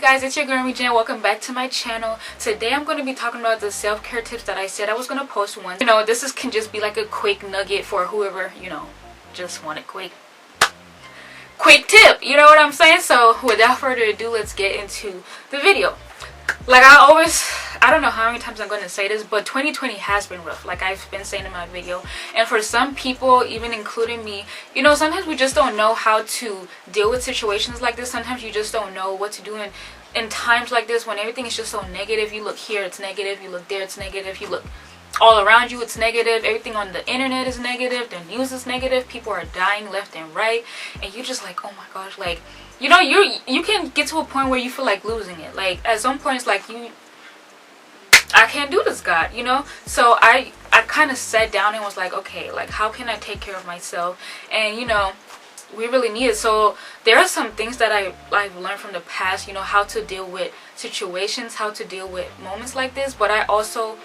guys, it's your girl Regina. Welcome back to my channel. Today I'm going to be talking about the self-care tips that I said I was going to post once. This can just be like a quick nugget for whoever, just want a quick tip. You know what I'm saying? So without further ado, let's get into the video. Like I don't know how many times I'm going to say this, but 2020 has been rough, like I've been saying in my video. And for some people, even including me, sometimes we just don't know how to deal with situations like this. Sometimes you just don't know what to do in times like this when everything is just so negative. You look here, it's negative. You look there, it's negative. You look all around you, it's negative. Everything on the internet is negative. The news is negative. People are dying left and right. And you're just like, oh my gosh, like, you can get to a point where you feel like losing it. Like at some point it's like I can't do this, God, So I kind of sat down and was like, okay, like how can I take care of myself? And we really need it. So there are some things that I've learned from the past, how to deal with situations, how to deal with moments like this. But I also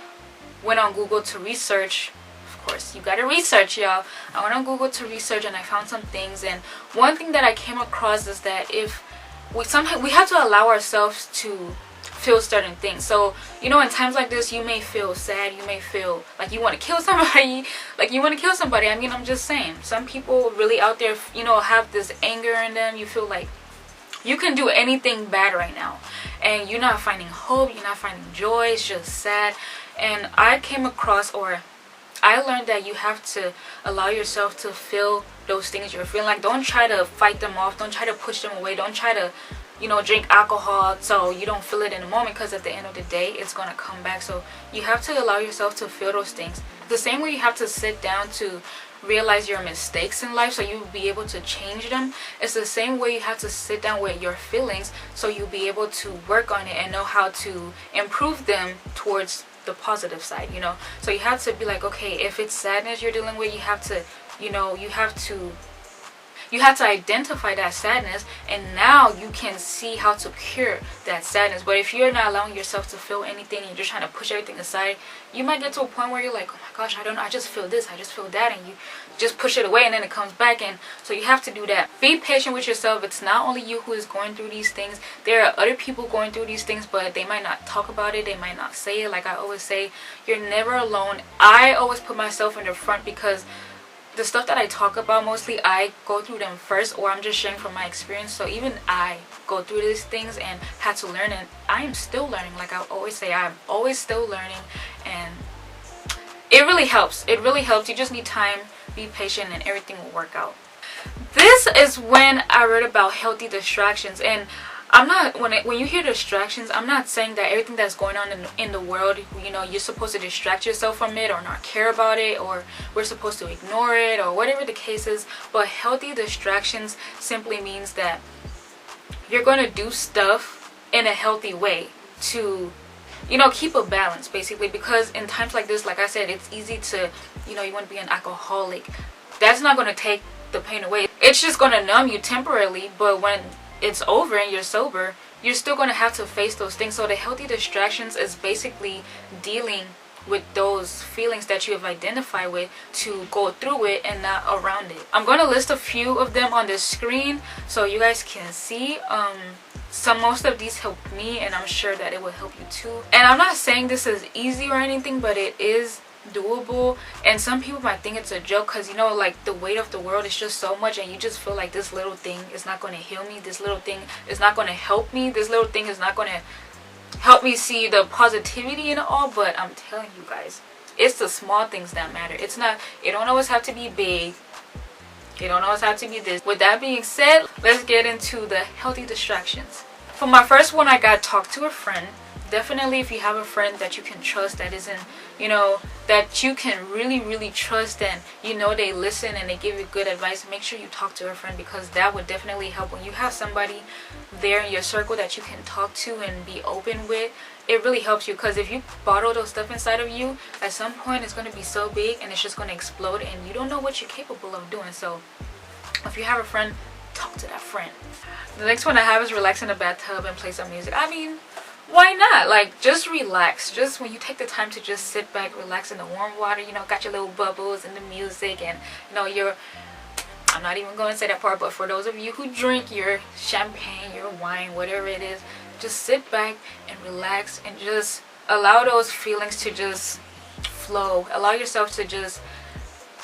went on Google to research. Of course, you gotta research, y'all. I went on Google to research and I found some things. And one thing that I came across is that we have to allow ourselves to feel certain things. So in times like this, you may feel sad, you may feel like you want to kill somebody, I mean, I'm just saying, some people really out there have this anger in them. You feel like you can do anything bad right now and you're not finding hope, you're not finding joy, it's just sad. And I learned that you have to allow yourself to feel those things you're feeling. Like, don't try to fight them off, don't try to push them away, don't try to drink alcohol so you don't feel it in the moment, because at the end of the day it's gonna come back. So you have to allow yourself to feel those things. The same way you have to sit down to realize your mistakes in life so you'll be able to change them, it's the same way you have to sit down with your feelings so you'll be able to work on it and know how to improve them towards the positive side. So you have to be like, okay, if it's sadness you're dealing with, you have to identify that sadness, and now you can see how to cure that sadness. But if you're not allowing yourself to feel anything and you're just trying to push everything aside, you might get to a point where you're like, oh my gosh, I just feel this, I just feel that, and you just push it away and then it comes back. And so you have to do that. Be patient with yourself. It's not only you who is going through these things. There are other people going through these things, but they might not talk about it, they might not say it. Like I always say, you're never alone. I always put myself in the front because the stuff that I talk about, mostly I go through them first, or I'm just sharing from my experience. So even I go through these things and had to learn, and I am still learning. Like I always say, I'm always still learning, and it really helps. It really helps. You just need time, be patient, and everything will work out. This is when I read about healthy distractions. And I'm not, when you hear distractions, I'm not saying that everything that's going on in the world, you're supposed to distract yourself from it or not care about it, or we're supposed to ignore it, or whatever the case is. But healthy distractions simply means that you're going to do stuff in a healthy way to keep a balance, basically. Because in times like this, like I said, it's easy to you want to be an alcoholic. That's not going to take the pain away. It's just going to numb you temporarily, but when it's over and you're sober, you're still going to have to face those things. So the healthy distractions is basically dealing with those feelings that you have identified with, to go through it and not around it. I'm going to list a few of them on the screen so you guys can see. Most of these helped me, and I'm sure that it will help you too. And I'm not saying this is easy or anything, but it is doable. And some people might think it's a joke because like the weight of the world is just so much, and you just feel like this little thing is not going to heal me, this little thing is not going to help me, this little thing is not going to help me see the positivity in it all. But I'm telling you guys, it's the small things that matter. It don't always have to be big, it don't always have to be this. With that being said, let's get into the healthy distractions. For my first one, I got talk to a friend. Definitely, if you have a friend that you can trust, that isn't, that you can really trust, and they listen and they give you good advice, make sure you talk to a friend, because that would definitely help. When you have somebody there in your circle that you can talk to and be open with, it really helps you. Because if you bottle those stuff inside of you, at some point it's going to be so big and it's just going to explode, and you don't know what you're capable of doing. So if you have a friend, talk to that friend. The next one I have is relax in the bathtub and play some music. I mean, why not? Like, just relax. Just when you take the time to just sit back, relax in the warm water, got your little bubbles and the music, and I'm not even going to say that part, but for those of you who drink your champagne, your wine, whatever it is, just sit back and relax and just allow those feelings to just flow. Allow yourself to just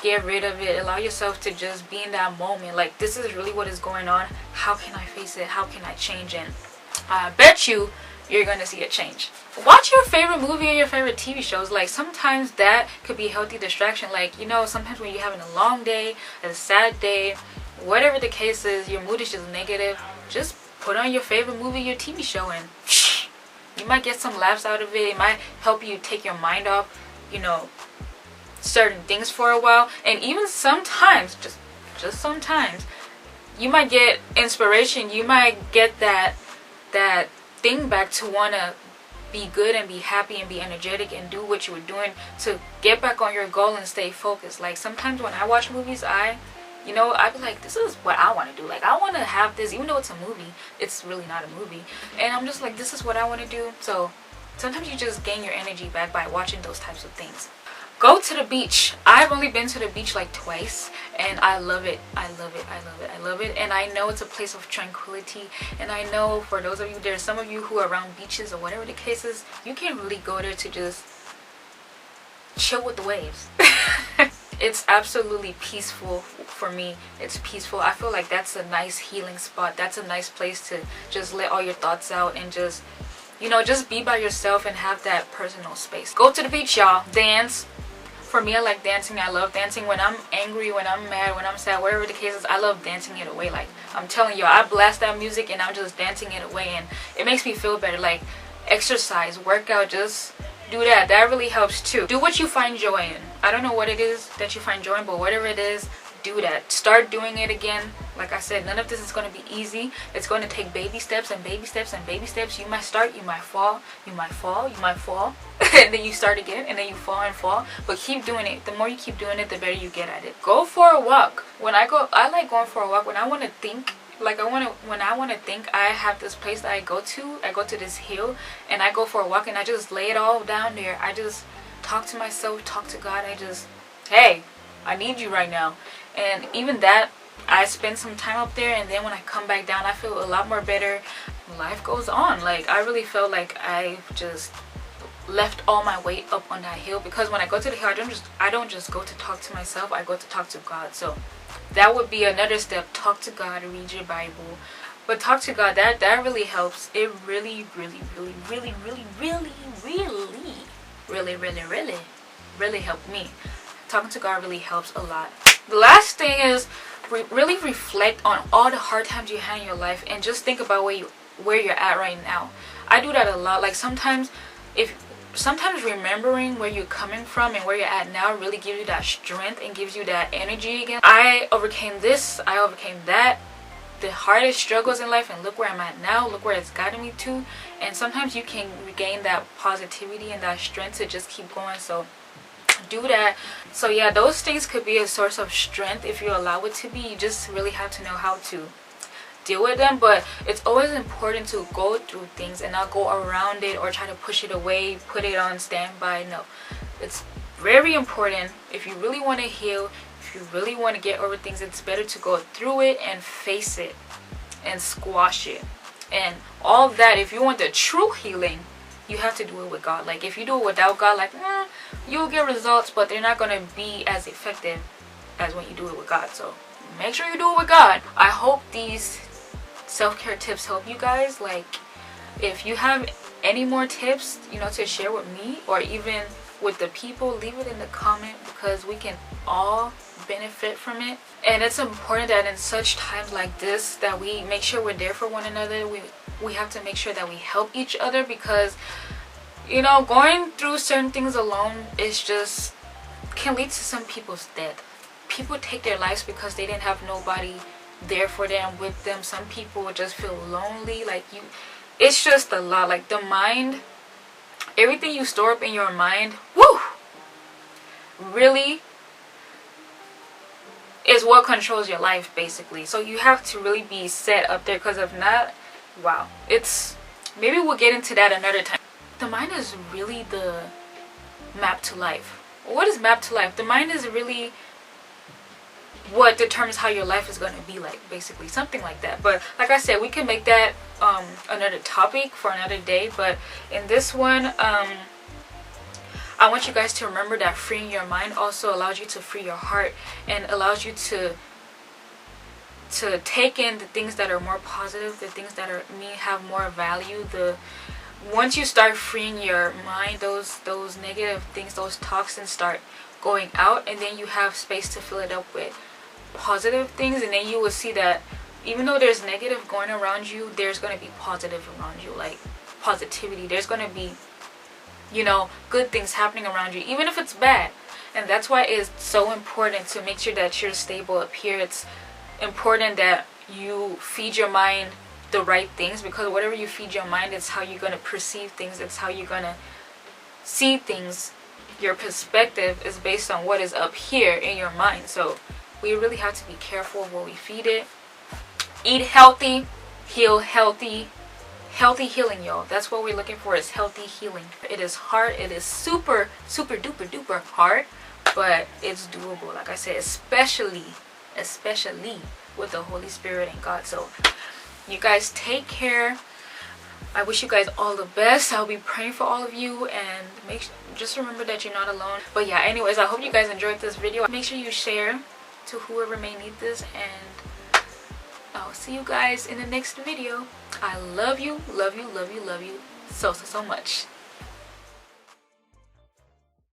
get rid of it. Allow yourself to just be in that moment. Like, this is really what is going on. How can I face it? How can I change it? I bet you're gonna see a change. Watch your favorite movie or your favorite TV shows. Like, sometimes that could be a healthy distraction. Like, you know, sometimes when you're having a long day, a sad day, whatever the case is, your mood is just negative, just put on your favorite movie, your TV show, and you might get some laughs out of it. It might help you take your mind off, you know, certain things for a while. And even sometimes, just sometimes, you might get inspiration. You might get that thing back to want to be good and be happy and be energetic and do what you were doing to get back on your goal and stay focused. Like, sometimes when I watch movies, I be like, this is what I want to do. Like, I want to have this, even though it's a movie, it's really not a movie, and I'm just like, this is what I want to do. So sometimes you just gain your energy back by watching those types of things. Go to the beach. I've only been to the beach like twice, and I love it. I love it. I love it. I love it. And I know it's a place of tranquility. And I know for those of you, there's some of you who are around beaches or whatever the case is, you can really go there to just chill with the waves. It's absolutely peaceful for me. It's peaceful. I feel like that's a nice healing spot. That's a nice place to just let all your thoughts out and just, you know, just be by yourself and have that personal space. Go to the beach, y'all. Dance. For me, I like dancing. I love dancing when I'm angry, when I'm mad, when I'm sad, whatever the case is. I love dancing it away. Like, I'm telling you, I blast that music and I'm just dancing it away, and it makes me feel better. Like, exercise, workout, just do that. That really helps too. Do what you find joy in. I don't know what it is that you find joy in, but whatever it is, do that. Start doing it again. Like I said, none of this is going to be easy. It's going to take baby steps and baby steps and baby steps. You might start, you might fall, you might fall, you might fall, and then you start again, and then you fall and fall. But keep doing it. The more you keep doing it, the better you get at it. Go for a walk. I like going for a walk when I want to think. Like, when I want to think, I have this place that I go to this hill, and I go for a walk, and I just lay it all down there. I just talk to myself, talk to God. Hey, I need you right now. And even that, I spend some time up there, and then when I come back down, I feel a lot more better. Life goes on. Like, I really felt like I just left all my weight up on that hill, because when I go to the hill, I don't just go to talk to myself. I go to talk to God. So that would be another step. Talk to God, read your Bible, but talk to God. That really helps. It really helped me. Talking to God really helps a lot. The last thing is really reflect on all the hard times you had in your life, and just think about where you're at right now. I do that a lot. Like, sometimes remembering where you're coming from and where you're at now really gives you that strength and gives you that energy again. I overcame this, I overcame that, the hardest struggles in life, and look where I'm at now. Look where it's gotten me to. And sometimes you can regain that positivity and that strength to just keep going. So do that. So yeah, those things could be a source of strength if you allow it to be. You just really have to know how to deal with them. But it's always important to go through things and not go around it or try to push it away, put it on standby. No, it's very important. If you really want to heal, if you really want to get over things, it's better to go through it and face it and squash it and all that. If you want the true healing, you have to do it with God. Like, if you do it without God, like, you'll get results, but they're not going to be as effective as when you do it with God. So make sure you do it with God. I hope these self-care tips help you guys. Like, if you have any more tips, you know, to share with me or even with the people, leave it in the comment, because we can all benefit from it. And it's important that in such times like this, that we make sure we're there for one another. We have to make sure that we help each other, because, you know, going through certain things alone is just can lead to some people's death. People take their lives because they didn't have nobody there for them, with them. Some people just feel lonely. Like, it's just a lot. Like, the mind, everything you store up in your mind, really is what controls your life, basically. So you have to really be set up there, because if not, wow, it's, maybe we'll get into that another time. The mind is really the map to life. What is map to life? The mind is really what determines how your life is going to be like, basically, something like that. But like I said, we can make that another topic for another day. But in this one, I want you guys to remember that freeing your mind also allows you to free your heart, and allows you to take in the things that are more positive, the things that have more value. Once you start freeing your mind, those negative things, those toxins start going out, and then you have space to fill it up with positive things. And then you will see that even though there's negative going around you, there's going to be positive around you, like positivity. There's going to be, you know, good things happening around you, even if it's bad. And that's why it's so important to make sure that you're stable up here. It's important that you feed your mind the right things, because whatever you feed your mind, it's how you're going to perceive things, it's how you're going to see things. Your perspective is based on what is up here in your mind. So we really have to be careful of what we feed it. Eat healthy, heal healthy. Healthy healing, y'all. That's what we're looking for, is healthy healing. It is hard. It is super duper hard, but it's doable. Like I said, especially with the Holy Spirit and God. So you guys take care. I wish you guys all the best. I'll be praying for all of you, and just remember that you're not alone. But yeah, anyways, I hope you guys enjoyed this video. Make sure you share to whoever may need this, and I'll see you guys in the next video. I love you so much.